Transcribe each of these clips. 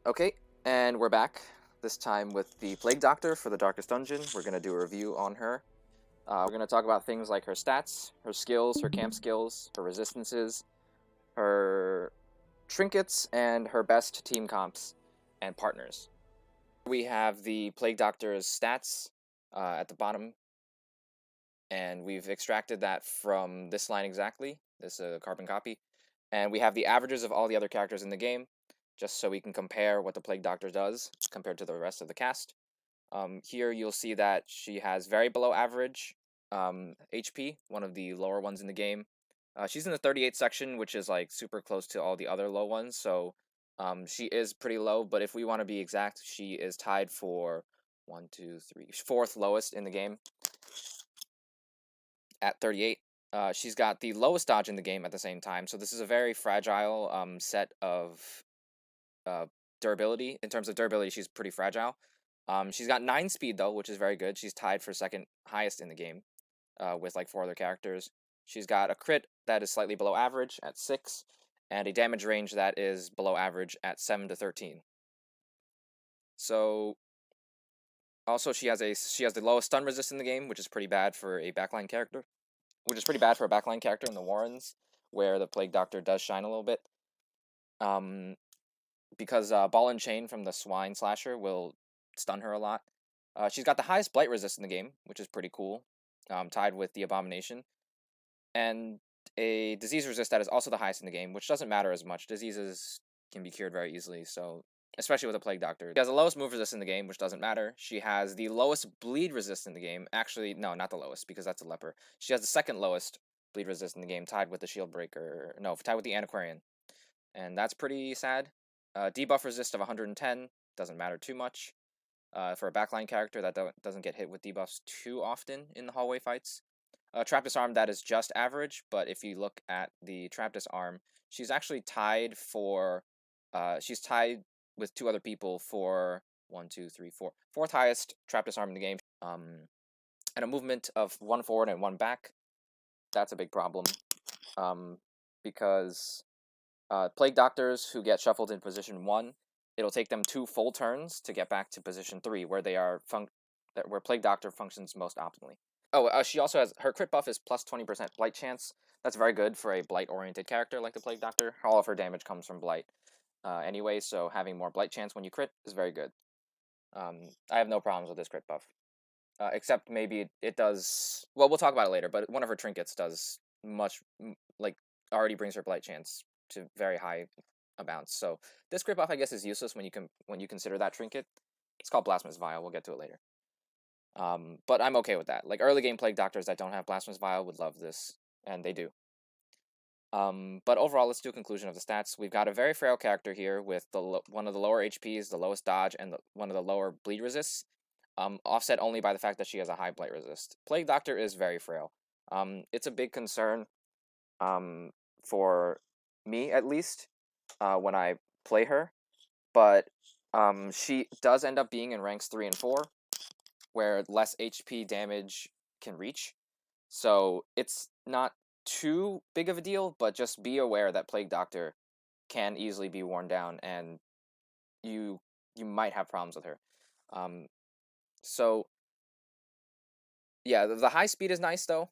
Okay, and we're back. This time with the Plague Doctor for the Darkest Dungeon. We're going to do a review on her. We're going to talk about things like her stats, her skills, her camp skills, her resistances, her trinkets, and her best team comps and partners. We have the Plague Doctor's stats at the bottom, and we've extracted that from this line exactly, this carbon copy. And we have the averages of all the other characters in the game, just so we can compare what the Plague Doctor does compared to the rest of the cast. Here you'll see that she has very below average HP, one of the lower ones in the game. She's in the 38 section, which is like super close to all the other low ones, so she is pretty low, but if we want to be exact, she is tied for 1, 2, 3, fourth lowest in the game at 38. She's got the lowest dodge in the game at the same time, so this is a very fragile set of durability. In terms of durability, she's pretty fragile. She's got 9 speed though, which is very good. She's tied for second highest in the game with like 4 other characters. She's got a crit that is slightly below average at 6, and a damage range that is below average at 7 to 13. So also she has the lowest stun resist in the game, which is pretty bad for a backline character. In the Warrens, where the Plague Doctor does shine a little bit. Because Ball and Chain from the Swine Slasher will stun her a lot. She's got the highest blight resist in the game, which is pretty cool, tied with the Abomination. And a disease resist that is also the highest in the game, which doesn't matter as much. Diseases can be cured very easily, so especially with a Plague Doctor. She has the lowest move resist in the game, which doesn't matter. She has the lowest bleed resist in the game. Actually, no, not the lowest, because that's a leper. She has the second lowest bleed resist in the game, tied with the Shield Breaker. No, tied with the Antiquarian. And that's pretty sad. Debuff resist of 110 doesn't matter too much. For a backline character that doesn't get hit with debuffs too often in the hallway fights. Trap Disarm, that is just average, but if you look at the Trap Disarm, she's actually tied for, she's tied with 2 other people for 1, 2, 3, 4, fourth highest Trap Disarm in the game. And a movement of 1 forward and 1 back. That's a big problem, because Plague Doctors who get shuffled in position 1, it'll take them 2 full turns to get back to position 3, where they are where Plague Doctor functions most optimally. Oh, she also has, her crit buff is plus 20% blight chance. That's very good for a blight-oriented character like the Plague Doctor. All of her damage comes from blight anyway, so having more blight chance when you crit is very good. I have no problems with this crit buff. Except maybe it does, well, we'll talk about it later, but one of her trinkets does already brings her blight chance to very high amounts. So this crit buff, I guess, is useless when you consider that trinket. It's called Blasphemous Vial. We'll get to it later. But I'm okay with that. Like, early game Plague Doctors that don't have Blasphemous Vial would love this, and they do. But overall, let's do a conclusion of the stats. We've got a very frail character here with one of the lower HPs, the lowest dodge, and one of the lower bleed resists. Offset only by the fact that she has a high blight resist. Plague Doctor is very frail. It's a big concern for me, at least, when I play her. But she does end up being in ranks 3 and 4, where less HP damage can reach. So it's not too big of a deal, but just be aware that Plague Doctor can easily be worn down, and you might have problems with her. So yeah, the high speed is nice though,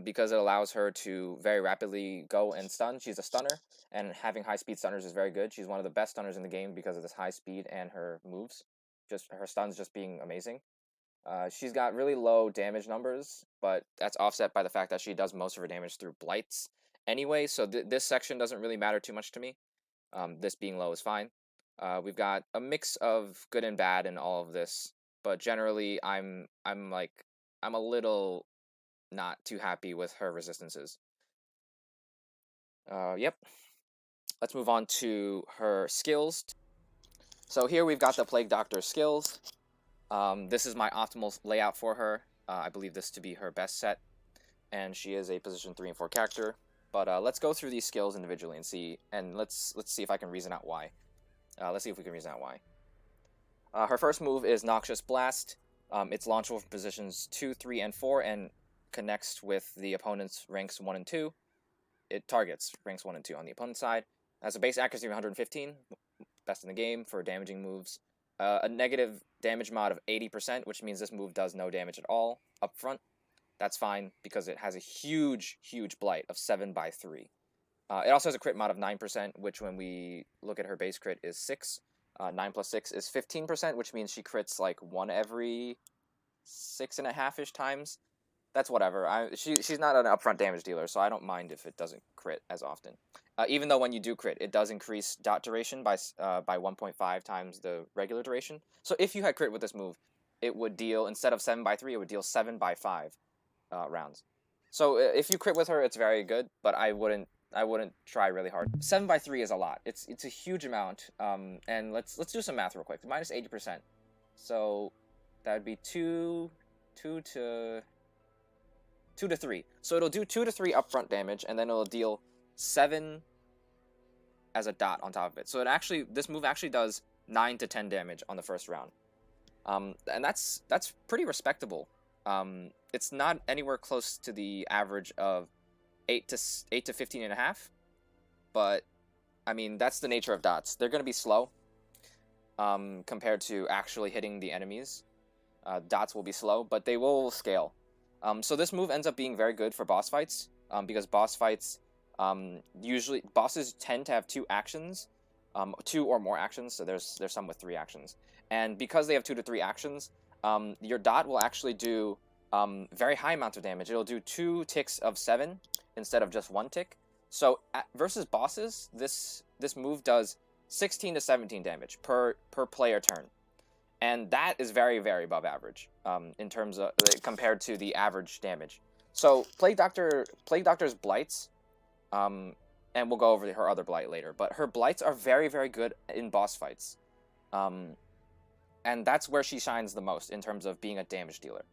because it allows her to very rapidly go and stun. She's a stunner, and having high speed stunners is very good. She's one of the best stunners in the game because of this high speed and her moves. Just her stuns just being amazing. She's got really low damage numbers, but that's offset by the fact that she does most of her damage through blights anyway, so this section doesn't really matter too much to me. This being low is fine. We've got a mix of good and bad in all of this, but generally I'm a little not too happy with her resistances. Yep. Let's move on to her skills. So here we've got the Plague Doctor skills. This is my optimal layout for her. I believe this to be her best set, and she is a position 3 and 4 character. But let's go through these skills individually and see, and let's see if I can reason out why. Let's see if we can reason out why. Her first move is Noxious Blast. It's launchable from positions 2, 3, and 4, and connects with the opponent's ranks 1 and 2. It targets ranks 1 and 2 on the opponent's side. Has a base accuracy of 115, best in the game for damaging moves. A negative damage mod of 80%, which means this move does no damage at all up front. That's fine because it has a huge blight of 7/3. It also has a crit mod of 9%, which when we look at her base crit is 6. 9 plus 6 is 15%, which means she crits like 1 every 6.5-ish times. That's whatever. She's not an upfront damage dealer, so I don't mind if it doesn't crit as often. Even though when you do crit, it does increase dot duration by 1.5 times the regular duration. So if you had crit with this move, it would deal, instead of 7/3, it would deal 7/5 rounds. So if you crit with her, it's very good, but I wouldn't try really hard. 7/3 is a lot. It's a huge amount. And let's do some math real quick. Minus 80%. So that would be 2 to 3. So it'll do 2 to 3 upfront damage, and then it'll deal 7 as a dot on top of it. So this move actually does 9 to 10 damage on the first round. And that's pretty respectable. It's not anywhere close to the average of 8 to 15.5, but I mean, that's the nature of dots. They're going to be slow compared to actually hitting the enemies. Dots will be slow, but they will scale. So this move ends up being very good for boss fights, because boss fights, usually bosses tend to have 2 actions, 2 or more actions. So there's some with 3 actions, and because they have 2 to 3 actions, your dot will actually do very high amounts of damage. It'll do 2 ticks of 7 instead of just 1 tick. So versus bosses, this move does 16 to 17 damage per player turn. And that is very, very above average in terms of compared to the average damage. So Plague Doctor's blights, and we'll go over her other blight later, but her blights are very, very good in boss fights. And that's where she shines the most in terms of being a damage dealer.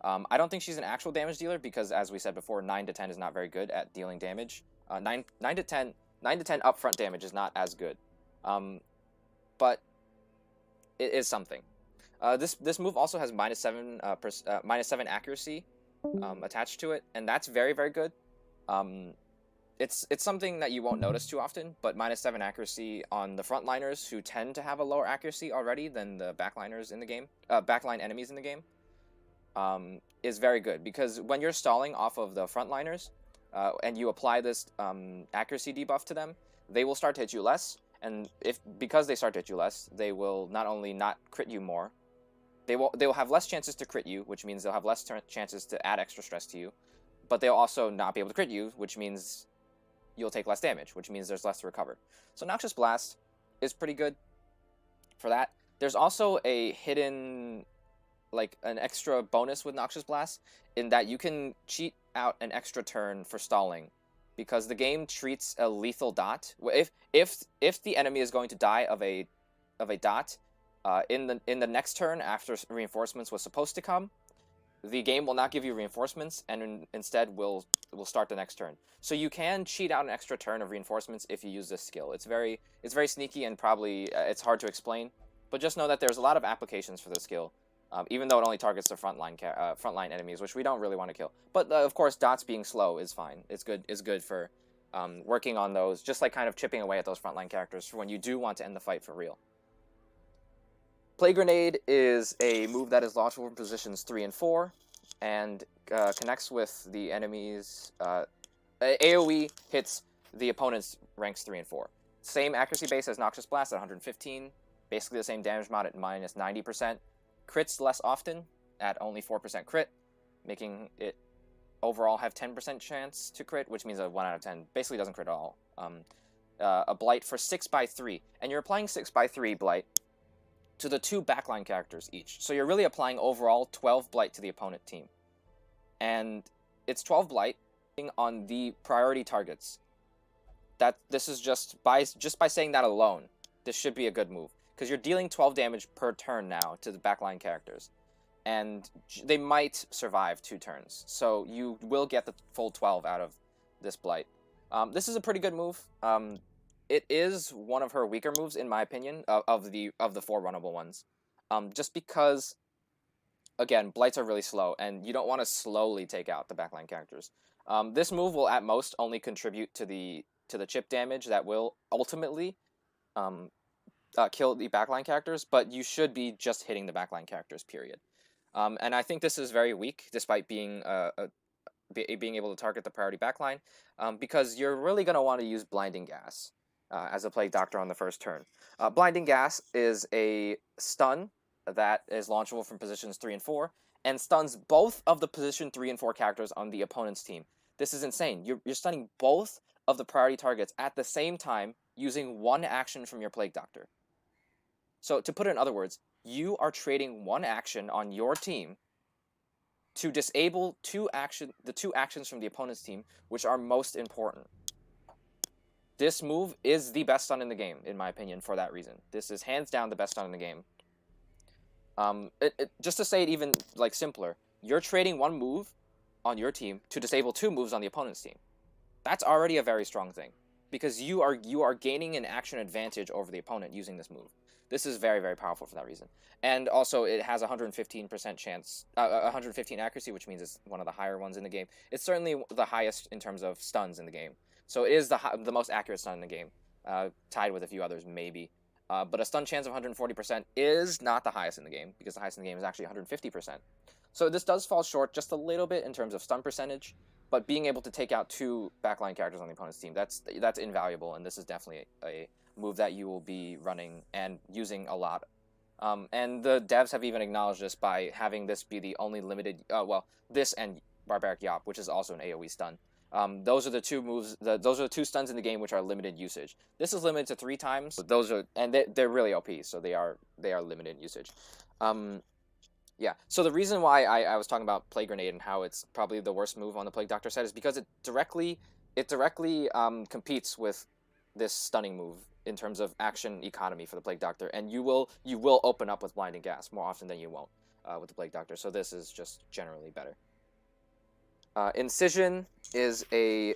I don't think she's an actual damage dealer because, as we said before, 9 to 10 is not very good at dealing damage. 9 to 10 upfront damage is not as good, but it is something. This move also has -7 accuracy attached to it, and that's very, very good. It's something that you won't notice too often, but -7 accuracy on the frontliners who tend to have a lower accuracy already than the backliners in the game, backline enemies in the game, is very good, because when you're stalling off of the frontliners, and you apply this accuracy debuff to them, they will start to hit you less, and because they start to hit you less, they will not only not crit you more, they will have less chances to crit you, which means they'll have less chances to add extra stress to you, but they'll also not be able to crit you, which means you'll take less damage, which means there's less to recover. So Noxious Blast is pretty good for that. There's also a hidden, like, an extra bonus with Noxious Blast in that you can cheat out an extra turn for stalling, because the game treats a lethal dot. If the enemy is going to die of a dot in the next turn after reinforcements was supposed to come, the game will not give you reinforcements, and instead will start the next turn. So you can cheat out an extra turn of reinforcements if you use this skill. It's very sneaky, and probably it's hard to explain, but just know that there's a lot of applications for this skill, even though it only targets the frontline enemies, which we don't really want to kill. But of course, dots being slow is fine. It's good for working on those, just like kind of chipping away at those frontline characters for when you do want to end the fight for real. Plague Grenade is a move that is launchable from positions 3 and 4, and connects with the enemies. AoE hits the opponent's ranks 3 and 4. Same accuracy base as Noxious Blast at 115, basically the same damage mod at -90%. Crits less often at only 4% crit, making it overall have 10% chance to crit, which means a 1 out of 10 basically doesn't crit at all. A blight for 6/3, and you're applying 6/3 blight to the 2 backline characters each. So you're really applying overall 12 blight to the opponent team. And it's 12 blight on the priority targets. This is just by saying that alone, this should be a good move, because you're dealing 12 damage per turn now to the backline characters, and they might survive 2 turns. So you will get the full 12 out of this blight. This is a pretty good move. It is one of her weaker moves, in my opinion, of the 4 runnable ones. Just because, again, blights are really slow, and you don't want to slowly take out the backline characters. This move will at most only contribute to the chip damage that will ultimately kill the backline characters, but you should be just hitting the backline characters, period. And I think this is very weak, despite being being able to target the priority backline, because you're really going to want to use Blinding Gas as a Plague Doctor on the first turn. Blinding Gas is a stun that is launchable from positions 3 and 4, and stuns both of the position 3 and 4 characters on the opponent's team. This is insane. You're stunning both of the priority targets at the same time using one action from your Plague Doctor. So to put it in other words, you are trading one action on your team to disable the two actions from the opponent's team, which are most important. This move is the best stun in the game, in my opinion, for that reason. This is hands down the best stun in the game. Just to say it even like simpler, you're trading one move on your team to disable two moves on the opponent's team. That's already a very strong thing, because you are gaining an action advantage over the opponent using this move. This is very, very powerful for that reason. And also, it has 115% chance, 115 accuracy, which means it's one of the higher ones in the game. It's certainly the highest in terms of stuns in the game. So it is the most accurate stun in the game, tied with a few others, maybe. But a stun chance of 140% is not the highest in the game, because the highest in the game is actually 150%. So this does fall short just a little bit in terms of stun percentage, but being able to take out two backline characters on the opponent's team, that's invaluable, and this is definitely a move that you will be running and using a lot. And the devs have even acknowledged this by having this be the only limited, this and Barbaric Yop, which is also an AoE stun. Those are the two moves, those are the two stuns in the game which are limited usage. This is limited to 3 times. They're really OP, so they are limited usage. Yeah, so the reason why I was talking about Plague Grenade and how it's probably the worst move on the Plague Doctor set is because it directly competes with this stunning move in terms of action economy for the Plague Doctor, and you will open up with Blinding Gas more often than you won't with the Plague Doctor, so this is just generally better. Incision is a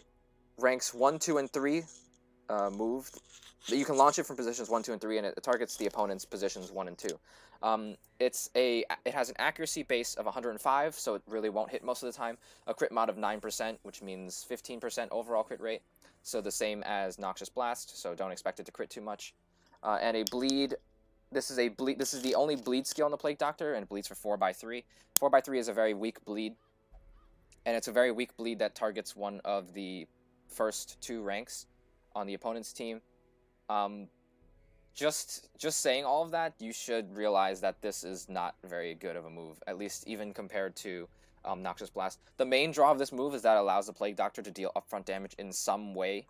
ranks 1, 2, and 3 move. You can launch it from positions 1, 2, and 3, and it targets the opponent's positions 1 and 2. It has an accuracy base of 105, so it really won't hit most of the time. A crit mod of 9%, which means 15% overall crit rate, so the same as Noxious Blast, so don't expect it to crit too much. And a bleed. This is the only bleed skill in the Plague Doctor, and it bleeds for 4x3. 4x3 is a very weak bleed, and it's a very weak bleed that targets one of the first 2 ranks on the opponent's team. Just saying all of that, you should realize that this is not very good of a move, at least even compared to Noxious Blast. The main draw of this move is that it allows the Plague Doctor to deal upfront damage in some way,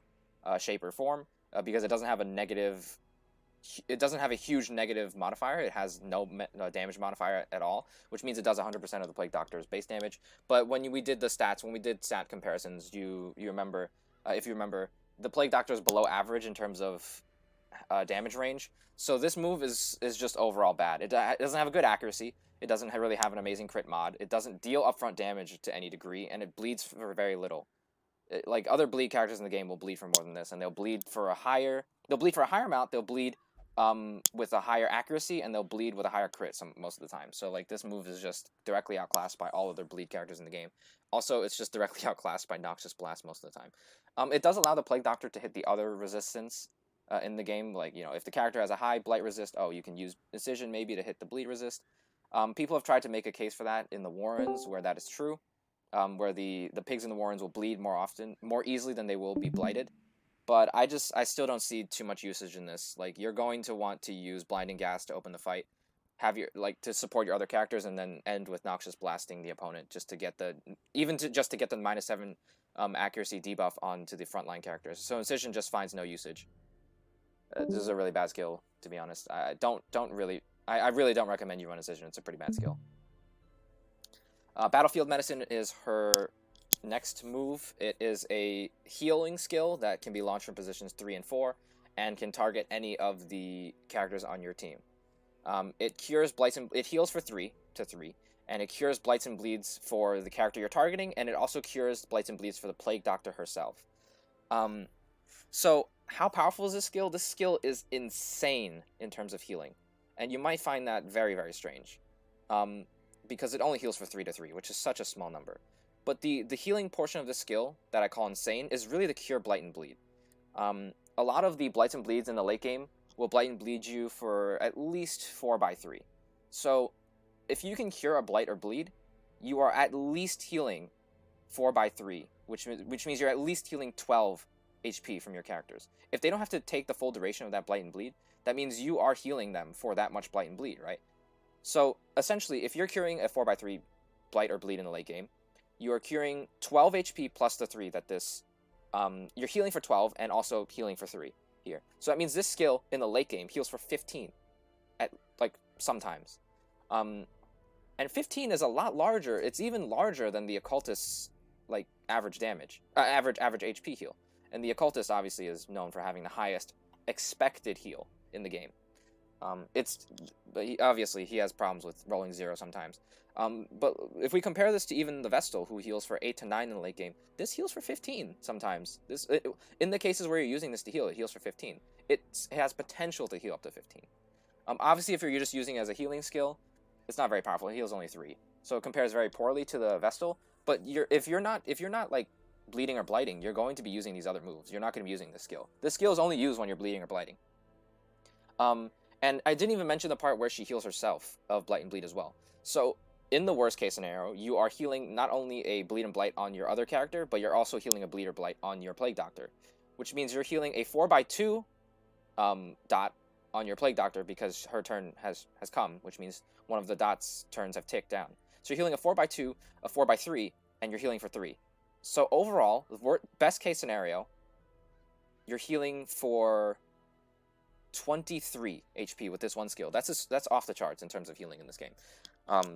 shape, or form, because it doesn't have a huge negative modifier. It has no damage modifier at all, which means it does 100% of the Plague Doctor's base damage. But when we did stat comparisons, you remember, if you remember, the Plague Doctor is below average in terms of damage range. So this move is just overall bad. It doesn't have a good accuracy. It doesn't really have an amazing crit mod. It doesn't deal upfront damage to any degree, and it bleeds for very little. Like other bleed characters in the game will bleed for more than this, and they'll bleed for a higher amount. They'll bleed with a higher accuracy, and they'll bleed with a higher crit most of the time. So like this move is just directly outclassed by all other bleed characters in the game. Also, it's just directly outclassed by Noxious Blast most of the time. It does allow the Plague Doctor to hit the other resistance in the game, like, if the character has a high blight resist, you can use Incision maybe to hit the bleed resist. People have tried to make a case for that in the Warrens, where that is true, where the pigs in the Warrens will bleed more easily than they will be blighted. But I still don't see too much usage in this. Like, you're going to want to use Blinding Gas to open the fight, to support your other characters, and then end with Noxious Blasting the opponent just to get the -7 accuracy debuff onto the frontline characters. So Incision just finds no usage. This is a really bad skill, to be honest. I really don't recommend you run Incision. It's a pretty bad skill. Battlefield Medicine is her next move. It is a healing skill that can be launched from positions 3 and 4, and can target any of the characters on your team. It cures blights and it heals for 3 to 3, and it cures blights and bleeds for the character you're targeting, and it also cures blights and bleeds for the Plague Doctor herself. So how powerful is this skill? This skill is insane in terms of healing, and you might find that very, very strange, because it only heals for 3 to 3, which is such a small number. But the healing portion of this skill that I call insane is really the cure blight and bleed. A lot of the blights and bleeds in the late game will Blight and Bleed you for at least 4x3. So if you can cure a Blight or Bleed, you are at least healing 4x3, which means you're at least healing 12 HP from your characters. If they don't have to take the full duration of that Blight and Bleed, that means you are healing them for that much Blight and Bleed, right? So essentially, if you're curing a 4x3 Blight or Bleed in the late game, you are curing 12 HP plus the 3 that this... you're healing for 12 and also healing for 3 here. So that means this skill in the late game heals for 15 at, like, sometimes. And 15 is a lot larger. It's even larger than the Occultist's, like, average damage, average HP heal. And the Occultist obviously is known for having the highest expected heal in the game. Obviously he has problems with rolling 0 sometimes. But if we compare this to even the Vestal, who heals for 8 to 9 in the late game, this heals for 15 sometimes. In the cases where you're using this to heal, it heals for 15. It has potential to heal up to 15. Obviously, if you're just using it as a healing skill, it's not very powerful. It heals only 3, so it compares very poorly to the Vestal. But if you're not like bleeding or blighting, you're going to be using these other moves. You're not going to be using this skill. This skill is only used when you're bleeding or blighting. And I didn't even mention the part where she heals herself of Blight and Bleed as well. So in the worst case scenario, you are healing not only a Bleed and Blight on your other character, but you're also healing a Bleed or Blight on your Plague Doctor, which means you're healing a 4x2 dot on your Plague Doctor because her turn has come, which means one of the dot's turns have ticked down. So you're healing a 4x2, a 4x3, and you're healing for 3. So overall, best case scenario, you're healing for 23 HP with this one skill. That's off the charts in terms of healing in this game.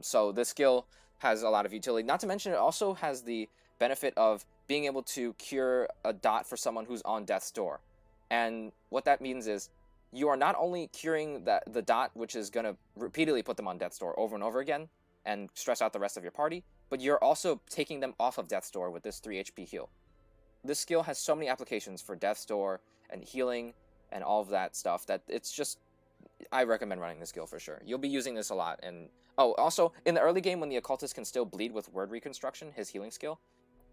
So this skill has a lot of utility. Not to mention, it also has the benefit of being able to cure a dot for someone who's on death's door. And what that means is you are not only curing the dot, which is going to repeatedly put them on death's door over and over again and stress out the rest of your party, but you're also taking them off of death's door with this 3 HP heal. This skill has so many applications for death's door and healing and all of that stuff that it's just... I recommend running this skill for sure. You'll be using this a lot. And also, in the early game when the Occultist can still bleed with Word Reconstruction, his healing skill,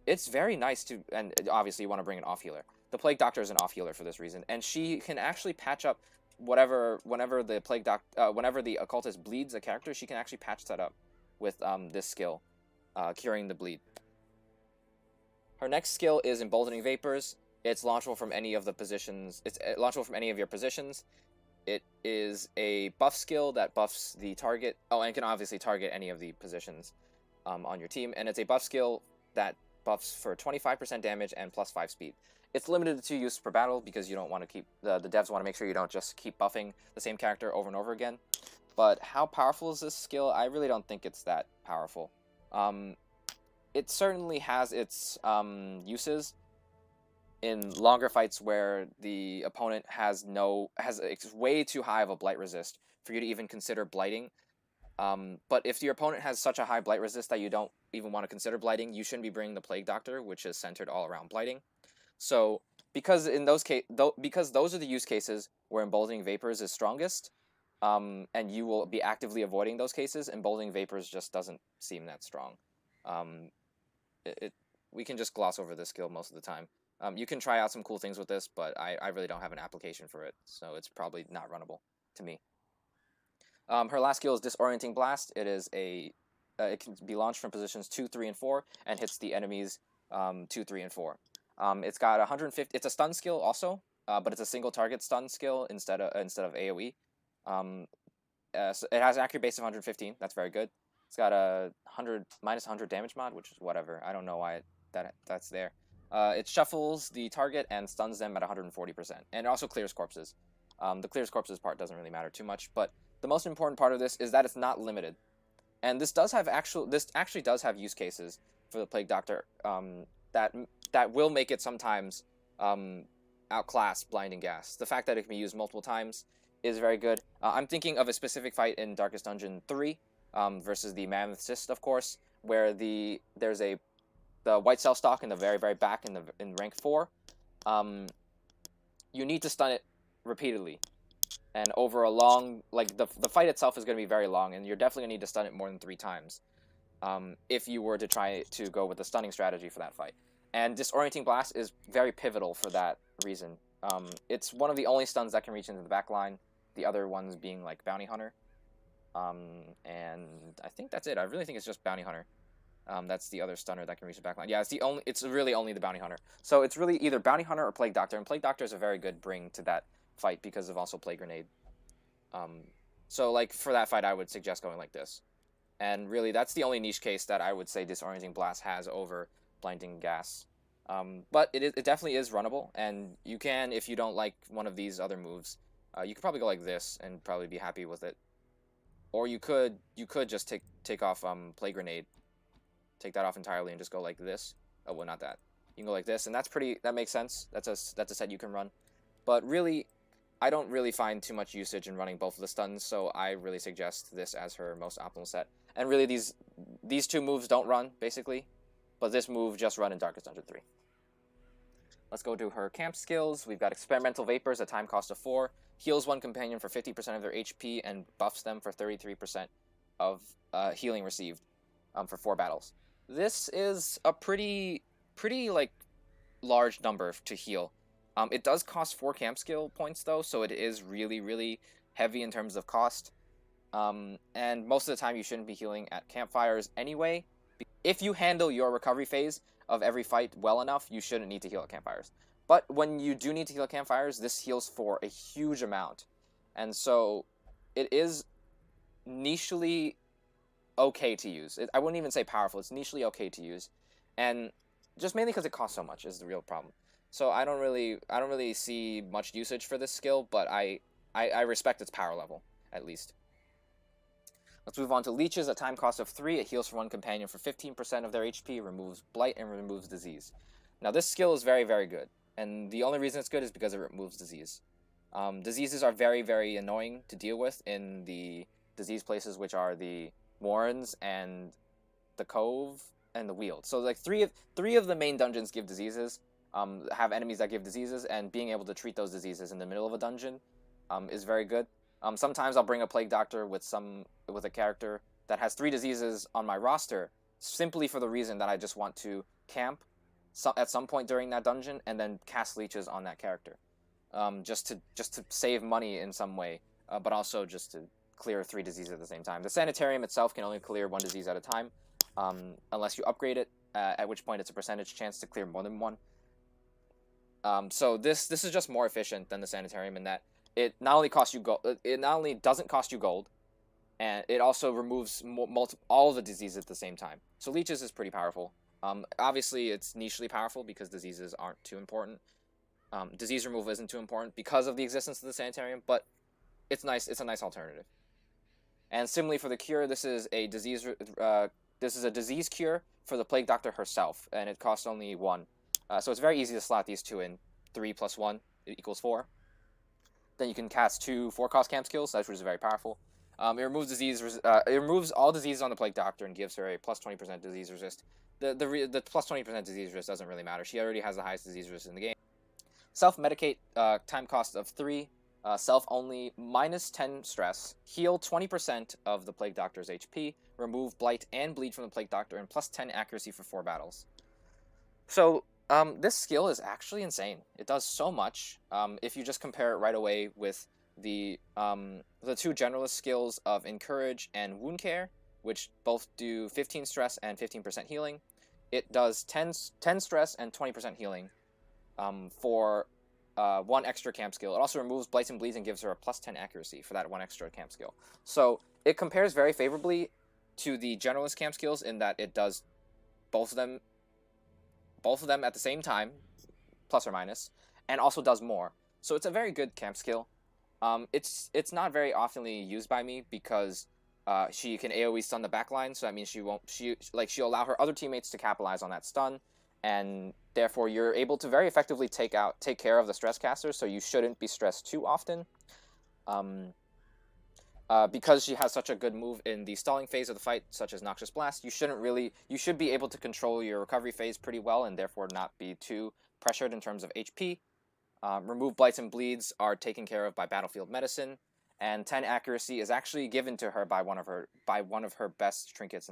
it's very nice to... And obviously you want to bring an off-healer. The Plague Doctor is an off-healer for this reason, and she can actually patch up whenever the Occultist bleeds a character, she can actually patch that up with this skill, curing the bleed. Her next skill is Emboldening Vapors. It's launchable from any of the positions. It's launchable from any of your positions. It is a buff skill that buffs the target. Oh, and can obviously target any of the positions on your team. And it's a buff skill that buffs for 25% damage and plus 5 speed. It's limited to 2 use per battle because you don't want to keep... The devs want to make sure you don't just keep buffing the same character over and over again. But how powerful is this skill? I really don't think it's that powerful. It certainly has its uses in longer fights where the opponent has way too high of a blight resist for you to even consider blighting. But if your opponent has such a high blight resist that you don't even want to consider blighting, you shouldn't be bringing the Plague Doctor, which is centered all around blighting. So because those are the use cases where Emboldening Vapors is strongest, and you will be actively avoiding those cases, Emboldening Vapors just doesn't seem that strong. We can just gloss over this skill most of the time. You can try out some cool things with this, but I really don't have an application for it, so it's probably not runnable to me. Her last skill is Disorienting Blast. It can be launched from positions 2, 3, and 4, and hits the enemies 2, 3, and 4. It's got 150. It's a stun skill also, but it's a single target stun skill instead of AOE. So it has an accurate base of 115. That's very good. It's got a minus 100 damage mod, which is whatever. I don't know why that's there. It shuffles the target and stuns them at 140%, and it also clears corpses. The clears corpses part doesn't really matter too much, but the most important part of this is that it's not limited, and this actually does have use cases for the Plague Doctor that will make it sometimes outclass Blinding Gas. The fact that it can be used multiple times is very good. I'm thinking of a specific fight in Darkest Dungeon 3 versus the Mammoth Cyst, of course, where there's the White Cell Stalk in the very, very back in rank 4. You need to stun it repeatedly. And over a long... Like, the fight itself is going to be very long, and you're definitely going to need to stun it more than 3 times if you were to try to go with the stunning strategy for that fight. And Disorienting Blast is very pivotal for that reason. It's one of the only stuns that can reach into the back line, the other ones being like Bounty Hunter. And I think that's it. I really think it's just Bounty Hunter. That's the other stunner that can reach the back line. Yeah, it's really only the Bounty Hunter. So it's really either Bounty Hunter or Plague Doctor, and Plague Doctor is a very good bring to that fight because of also Plague Grenade. So like for that fight, I would suggest going like this. And really, that's the only niche case that I would say Disorienting Blast has over Blinding Gas. But it definitely is runnable, and you can, if you don't like one of these other moves, you could probably go like this and probably be happy with it. Or you could just take off Plague Grenade, take that off entirely, and just go like this. Oh, well, not that. You can go like this, and that makes sense. That's a set you can run. But really, I don't really find too much usage in running both of the stuns, so I really suggest this as her most optimal set. And really, these two moves don't run, basically, but this move just run in Darkest Dungeon 3. Let's go to her camp skills. We've got Experimental Vapors, a time cost of 4, heals one companion for 50% of their HP, and buffs them for 33% of healing received for 4 battles. This is a pretty like large number to heal. It does cost 4 camp skill points though, so it is really heavy in terms of cost. And most of the time you shouldn't be healing at campfires anyway. If you handle your recovery phase of every fight well enough, you shouldn't need to heal at campfires. But when you do need to heal at campfires, this heals for a huge amount. And so it is nichely okay to use. I wouldn't even say powerful. It's nichely okay to use. And just mainly because it costs so much is the real problem. So I don't really see much usage for this skill, but I respect its power level, at least. Let's move on to Leeches, a time cost of 3. It heals for one companion for 15% of their HP, removes Blight, and removes Disease. Now this skill is very good, and the only reason it's good is because it removes Disease. Diseases are very annoying to deal with in the disease places, which are the Warrens and the Cove and the Weald. So like three of the main dungeons give diseases, have enemies that give diseases, and being able to treat those diseases in the middle of a dungeon is very good. Sometimes I'll bring a Plague Doctor with a character that has 3 diseases on my roster, simply for the reason that I just want to camp at some point during that dungeon and then cast leeches on that character, just to save money in some way, but also just to clear 3 diseases at the same time. The Sanitarium itself can only clear 1 disease at a time, unless you upgrade it, at which point it's a percentage chance to clear more than 1. So this is just more efficient than the Sanitarium in that it not only costs you gold, it not only doesn't cost you gold, and it also removes all the diseases at the same time. So Leeches is pretty powerful. Obviously, it's nichely powerful because diseases aren't too important. Disease removal isn't too important because of the existence of the Sanitarium, but it's nice. It's a nice alternative. And similarly for the cure, this is a disease cure for the Plague Doctor herself, and it costs only 1. So it's very easy to slot these 2 in. 3 plus 1 equals 4. Then you can cast 2 4-cost camp skills, which is very powerful. It removes it removes all diseases on the Plague Doctor and gives her a plus 20% disease resist. The plus 20% disease resist doesn't really matter. She already has the highest disease resist in the game. Self-medicate, time cost of 3. Self only, minus 10 stress. Heal 20% of the Plague Doctor's HP. Remove Blight and Bleed from the Plague Doctor, and plus 10 accuracy for 4 battles. So this skill is actually insane. It does so much. If you just compare it right away with the 2 generalist skills of Encourage and Wound Care, which both do 15 stress and 15% healing, it does 10 stress and 20% healing for 1 extra camp skill. It also removes Blights and Bleeds and gives her a plus 10 accuracy for that 1 extra camp skill. So it compares very favorably to the generalist camp skills in that it does both of them at the same time, plus or minus, and also does more. So it's a very good camp skill. It's not very oftenly used by me because she can AoE stun the backline, so that means she'll allow her other teammates to capitalize on that stun, and therefore you're able to very effectively take care of the stress casters, so you shouldn't be stressed too often. Because she has such a good move in the stalling phase of the fight, such as Noxious Blast, you should be able to control your recovery phase pretty well, and therefore not be too pressured in terms of HP. Remove Blights and Bleeds are taken care of by Battlefield Medicine, and 10 accuracy is actually given to her by one of her best trinkets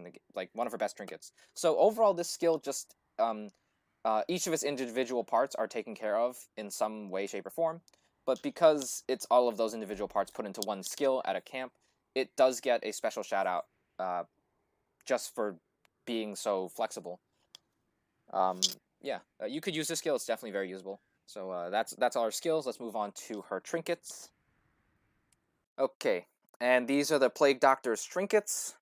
one of her best trinkets. So overall, this skill just each of its individual parts are taken care of in some way, shape, or form. But because it's all of those individual parts put into one skill at a camp, it does get a special shout out just for being so flexible. Yeah, you could use this skill. It's definitely very usable. So that's all her skills. Let's move on to her trinkets. Okay, and these are the Plague Doctor's trinkets.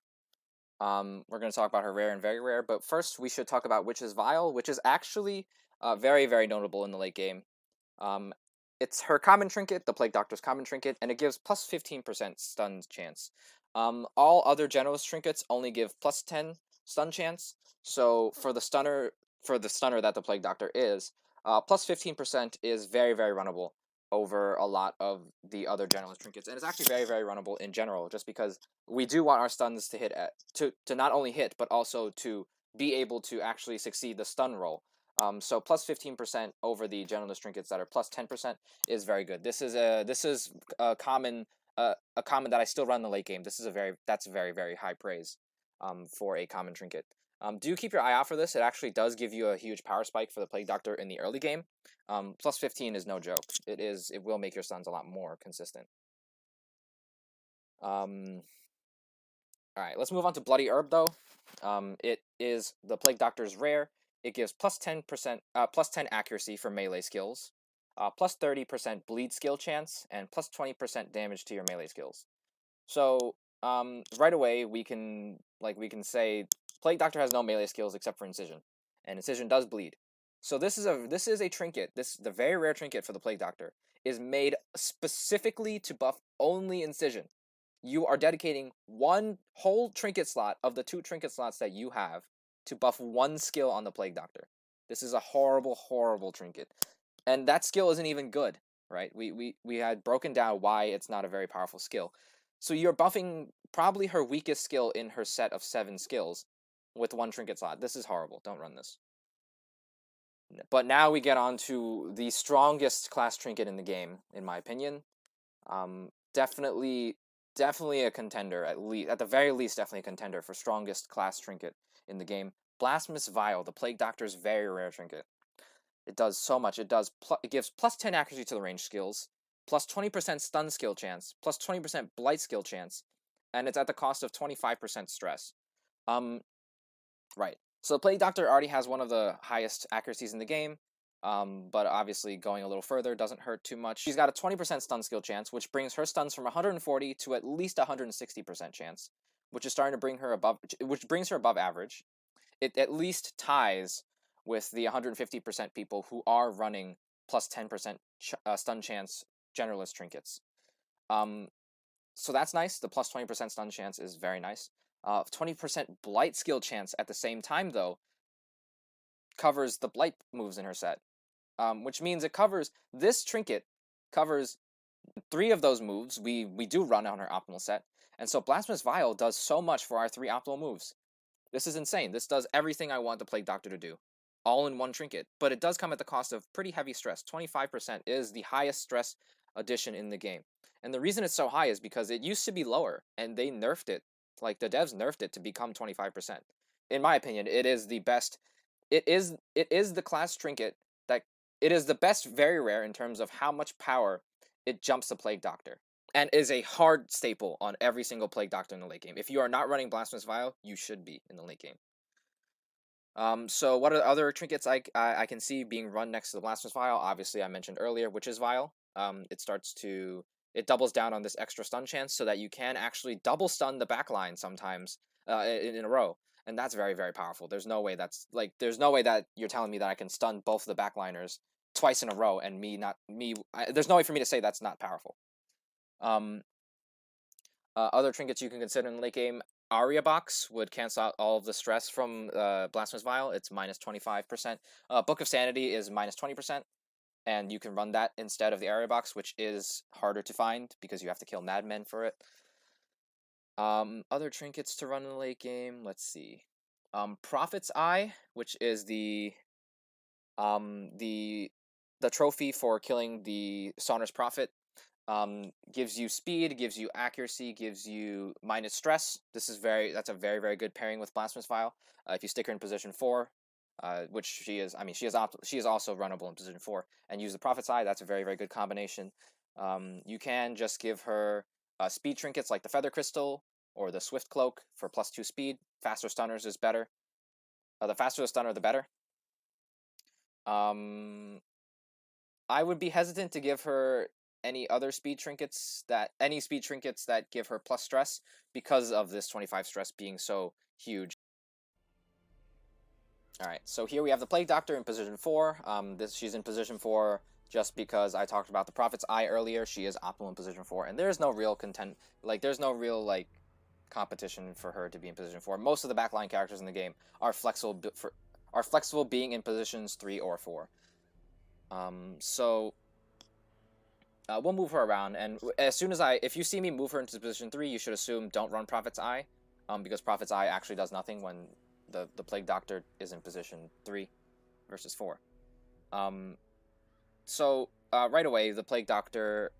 We're going to talk about her rare and very rare, but first we should talk about Witch's Vial, which is actually very, very notable in the late game. Um, it's her common trinket, the Plague Doctor's common trinket, and it gives plus 15% stun chance. All other generalist trinkets only give plus 10 stun chance. So for the stunner that the Plague Doctor is, plus 15% is very, very runnable over a lot of the other generalist trinkets, and it's actually very, very runnable in general, just because we do want our stuns to hit to not only hit but also to be able to actually succeed the stun roll. So plus 15% over the generalist trinkets that are plus 10% is very good. This is a common that I still run in the late game. That's very, very high praise for a common trinket. Do keep your eye out for this. It actually does give you a huge power spike for the Plague Doctor in the early game. Plus 15 is no joke. It will make your stuns a lot more consistent. All right, let's move on to Bloody Herb though. It is the Plague Doctor's rare. It gives plus 10%, plus 10 accuracy for melee skills, plus 30% bleed skill chance, and plus 20% damage to your melee skills. So right away we can say Plague Doctor has no melee skills except for incision, and incision does bleed. So this is a trinket. The very rare trinket for the Plague Doctor is made specifically to buff only incision. You are dedicating one whole trinket slot of the 2 trinket slots that you have to buff one skill on the Plague Doctor. This is a horrible, horrible trinket, and that skill isn't even good. Right? We had broken down why it's not a very powerful skill. So you're buffing probably her weakest skill in her set of 7 skills with one trinket slot. This is horrible. Don't run this. But now we get on to the strongest class trinket in the game, in my opinion. Definitely a contender, at the very least, definitely a contender for strongest class trinket in the game. Blasphemous Vial, the Plague Doctor's very rare trinket. It does so much. It gives plus 10 accuracy to the range skills, plus 20% stun skill chance, plus 20% blight skill chance, and it's at the cost of 25% stress. Right. So the Plague Doctor already has one of the highest accuracies in the game, but obviously going a little further doesn't hurt too much. She's got a 20% stun skill chance, which brings her stuns from 140 to at least 160% chance, which is starting to bring her above average. It at least ties with the 150% people who are running plus 10% stun chance generalist trinkets. So that's nice. The plus 20% stun chance is very nice. 20% blight skill chance at the same time, though, covers the blight moves in her set, which means this trinket covers 3 of those moves we do run on her optimal set, and so Blasphemous Vial does so much for our 3 optimal moves. This is insane. This does everything I want the Plague Doctor to do, all in one trinket, but it does come at the cost of pretty heavy stress. 25% is the highest stress addition in the game, and the reason it's so high is because it used to be lower, and they nerfed it. Like, the devs nerfed it to become 25%. In my opinion, it is the best. It is the class trinket that it is the best very rare in terms of how much power it jumps the Plague Doctor, and is a hard staple on every single Plague Doctor in the late game. If you are not running Blasphemous Vial, you should be in the late game. So what are the other trinkets I can see being run next to the Blasphemous Vial? Obviously, I mentioned earlier Witch's Vial. It doubles down on this extra stun chance so that you can actually double stun the backline sometimes in a row, and that's very, very powerful. There's no way that you're telling me that I can stun both of the backliners twice in a row and there's no way for me to say that's not powerful. Other trinkets you can consider in the late game, Aria Box would cancel out all of the stress from Blasphemous Vial. It's minus 25%. Book of Sanity is minus 20%, and you can run that instead of the Aria Box, which is harder to find because you have to kill madmen for it. Other trinkets to run in the late game, let's see. Prophet's Eye, which is the trophy for killing the Sauner's Prophet. Gives you speed, gives you accuracy, gives you minus stress. That's a very, very good pairing with Blasphemous Vial. If you stick her in position 4, which she is. I mean, she is also runnable in position 4, and use the Prophet's Eye. That's a very, very good combination. You can just give her speed trinkets like the Feather Crystal or the Swift Cloak for +2 speed. Faster stunners is better. The faster the stunner, the better. I would be hesitant to give her any speed trinkets that give her plus stress because of this 25 stress being so huge. Alright, so here we have the Plague Doctor in position 4. She's in position 4 just because I talked about the Prophet's Eye earlier. She is optimal in position 4, and there's no real competition for her to be in position 4. Most of the backline characters in the game are flexible being in positions 3 or 4. We'll move her around, and as soon as if you see me move her into position 3, you should assume don't run Prophet's Eye, because Prophet's Eye actually does nothing when the Plague Doctor is in position 3 versus 4. Right away, the Plague Doctor,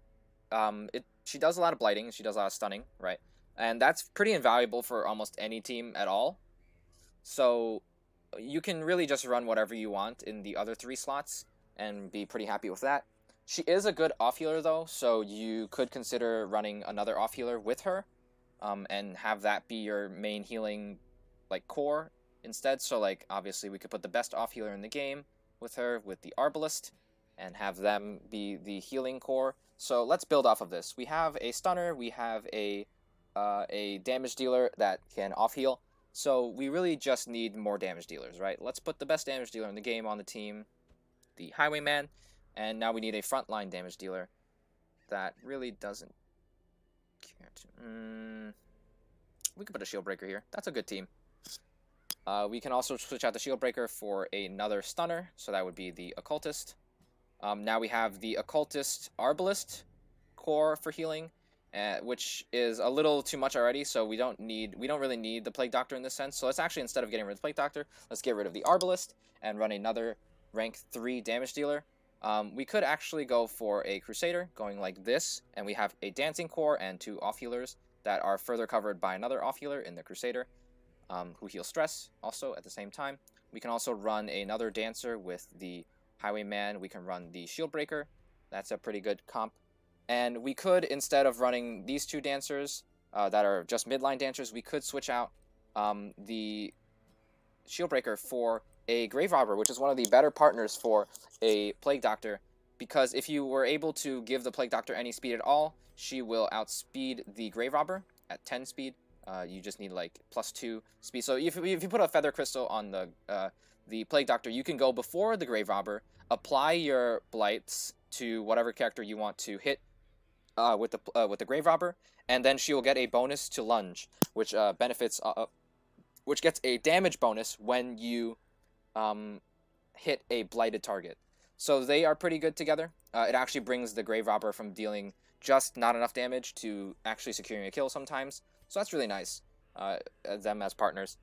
she does a lot of blighting, she does a lot of stunning, right? And that's pretty invaluable for almost any team at all. So you can really just run whatever you want in the other 3 slots and be pretty happy with that. She is a good off-healer, though, so you could consider running another off-healer with her, and have that be your main healing, core instead. So, obviously we could put the best off-healer in the game with her, with the Arbalist, and have them be the healing core. So let's build off of this. We have a stunner, we have a damage dealer that can off-heal, so we really just need more damage dealers, right? Let's put the best damage dealer in the game on the team, the Highwayman, and now we need a frontline damage dealer that really doesn't care to... we could put a Shield Breaker here. That's a good team. We can also switch out the Shield Breaker for another stunner, so that would be the Occultist. Now we have the Occultist Arbalist core for healing, which is a little too much already, so we don't really need the Plague Doctor in this sense. So let's actually, instead of getting rid of the Plague Doctor, let's get rid of the Arbalist and run another rank 3 damage dealer. We could actually go for a Crusader, going like this, and we have a Dancing core and 2 off-healers that are further covered by another off-healer in the Crusader, who heals stress also at the same time. We can also run another Dancer with the Highwayman. We can run the Shield Breaker. That's a pretty good comp. And we could, instead of running these 2 Dancers that are just midline Dancers, we could switch out the Shield Breaker for a Grave Robber, which is one of the better partners for a Plague Doctor, because if you were able to give the Plague Doctor any speed at all, she will outspeed the Grave Robber at 10 speed. You just need +2 speed. So if you put a Feather Crystal on the Plague Doctor, you can go before the Grave Robber, apply your blights to whatever character you want to hit with the Grave Robber, and then she will get a bonus to lunge, which which gets a damage bonus when you hit a blighted target. So they are pretty good together. It actually brings the Grave Robber from dealing just not enough damage to actually securing a kill sometimes. So that's really nice. Them as partners.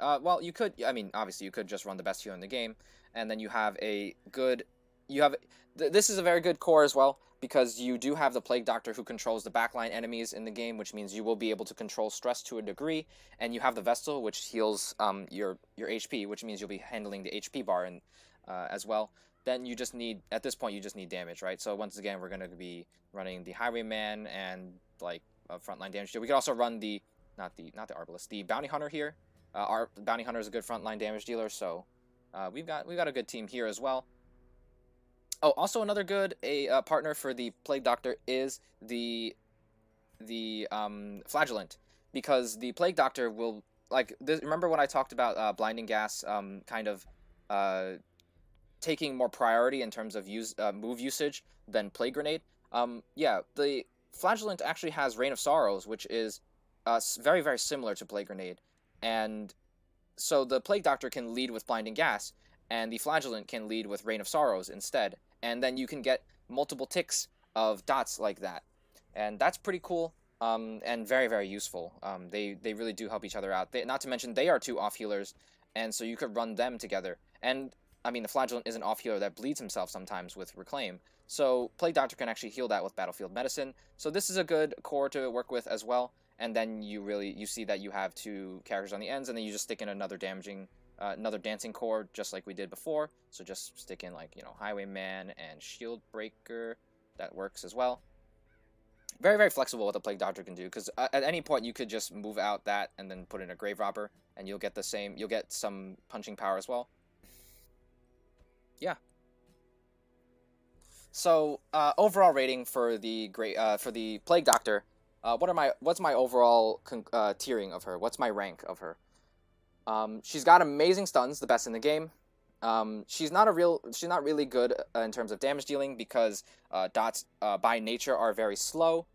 Well, you could. I mean, obviously, you could just run the best healer in the game, and then you have a good. This is a very good core as well, because you do have the Plague Doctor who controls the backline enemies in the game, which means you will be able to control stress to a degree, and you have the Vestal, which heals your HP, which means you'll be handling the HP bar as well. Then you just need, at this point, you just need damage, right? So once again, we're going to be running the Highwayman and a frontline damage dealer. We could also run the not the Arbalist, the Bounty Hunter here. Our Bounty Hunter is a good frontline damage dealer, so we've got a good team here as well. Oh, also another good partner for the Plague Doctor is the Flagellant, because the Plague Doctor will remember when I talked about Blinding Gas kind of taking more priority in terms of move usage than Plague Grenade. Yeah, the Flagellant actually has Rain of Sorrows, which is very, very similar to Plague Grenade, and so the Plague Doctor can lead with Blinding Gas, and the Flagellant can lead with Rain of Sorrows instead, and then you can get multiple ticks of dots like that, and that's pretty cool, and very, very useful. They really do help each other out. Not to mention they are 2 off healers, and so you could run them together. And I mean, the Flagellant is an off healer that bleeds himself sometimes with Reclaim, so Plague Doctor can actually heal that with Battlefield Medicine. So this is a good core to work with as well. And then you see that you have 2 characters on the ends, and then you just stick in another damaging another dancing core, just like we did before. So just stick in like, Highwayman and Shield Breaker. That works as well. Very, very flexible what the Plague Doctor can do, because at any point you could just move out that and then put in a Grave Robber, and you'll get some punching power as well. Yeah. So overall rating for the Plague Doctor, what's my overall tiering of her? What's my rank of her? She's got amazing stuns, the best in the game. She's not really good in terms of damage dealing, because dots by nature are very slow.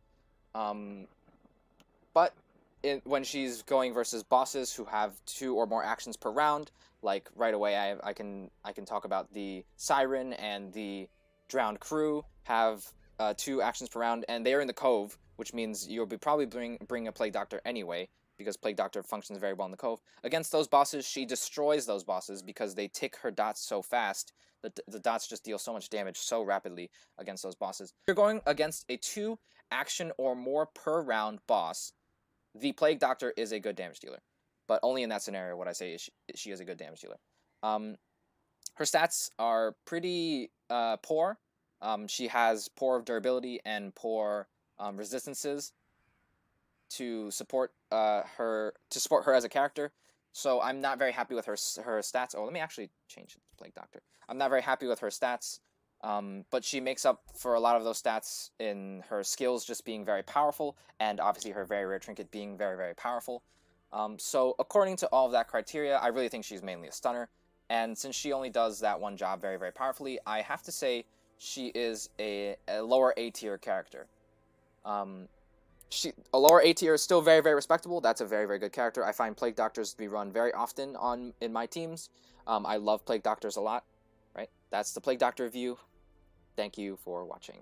But when she's going versus bosses who have 2 or more actions per round, like right away I can talk about the Siren and the Drowned Crew have 2 actions per round, and they're in the Cove, which means you'll be probably bring a Plague Doctor anyway, because Plague Doctor functions very well in the Cove. Against those bosses, she destroys those bosses because they tick her dots so fast. The dots just deal so much damage so rapidly against those bosses. If you're going against a 2 action or more per round boss, the Plague Doctor is a good damage dealer. But only in that scenario would I say she is a good damage dealer. Her stats are pretty poor. She has poor durability and poor resistances to support her as a character. So I'm not very happy with her stats. Oh, let me actually change it to Plague Doctor. I'm not very happy with her stats. But she makes up for a lot of those stats in her skills just being very powerful, and obviously her very rare trinket being very, very powerful. So according to all of that criteria, I really think she's mainly a stunner. And since she only does that one job very, very powerfully, I have to say she is a lower A tier character. A lower A tier is still very, very respectable. That's a very, very good character. I find Plague Doctors to be run very often in my teams. I love Plague Doctors a lot. Right? That's the Plague Doctor review. Thank you for watching.